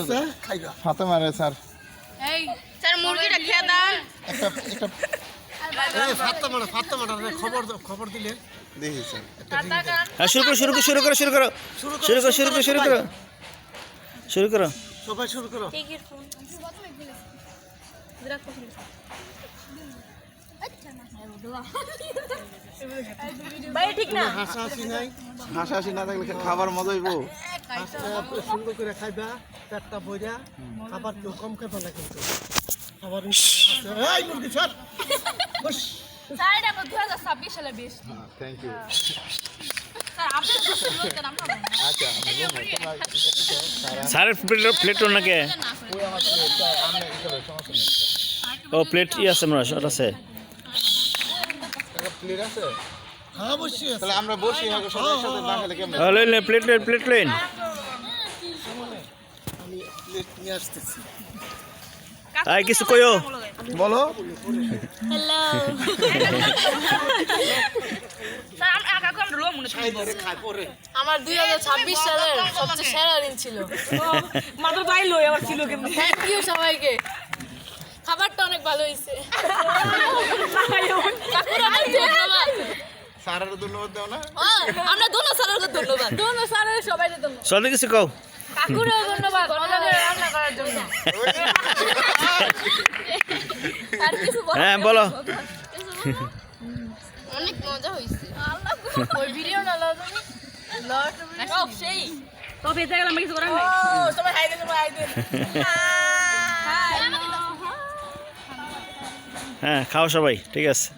আছে খাইবা ফাতেমা রে স্যার এই স্যার মুরগিটা খেয়ে দাও একটা এই ফাতেমাটা রে খবর দিলে দেখি স্যার হ্যাঁ শুরু করো সবাই শুরু করো টিকির ফোন বিরাট পছন্দ ভাই ঠিক না হাসাহাসি নাই হাসাহাসি না থাকলে খাবার মজা হইব সুন্দর করে খাইবা পেটটা বইরা খাবার কেউ কম খাইবা না কিন্তু খাবার এই মুরগি ছাড় বস স্যার এটা 2026 সালে বেশ থ্যাংক ইউ স্যার আপনি সুস্থ লোক নাম না আচ্ছা স্যারের প্লেট নাকি ওই আমার আমরা ইকলে সমস্যা নেই ও প্লেট আছে আমরা ওটা আছে একটা প্লেট আছে হ্যাঁ অবশ্যই আছে তাহলে আমরা বসি আগে সবাই সাথে না খেলে কেমন প্লেট লেন আমি প্লেট নিয়ে আসতেছি আর কিছু কইও বলো হ্যালো স্যার আমি একা কোন রুম মনে খাই ধরে খাই পরে আমার 2026 সালের সবচেয়ে সেরা দিন ছিল মাত্র তাই লই আবার ছিল কেমন থ্যাংক ইউ সবাইকে খাবারটা অনেক ভালো হয়েছে কাকুরা অনেক ধন্যবাদ স্যারের ধন্যবাদ দাও না আমরা দোনো স্যারের ধন্যবাদ দোনো স্যারের সবাইকে ধন্যবাদ সবাই কিছু কও কাকুরা ধন্যবাদ মজা করে রান্না করার জন্য আর কিছু বল হ্যাঁ বলো অনেক মজা হয়েছে ওই ভিডিও না লজ লজ সেই তো বেঁচে গেলাম কিছু করার নাই সবাই হাই দেন হাই দেন হ্যাঁ খাও সবাই ঠিক আছে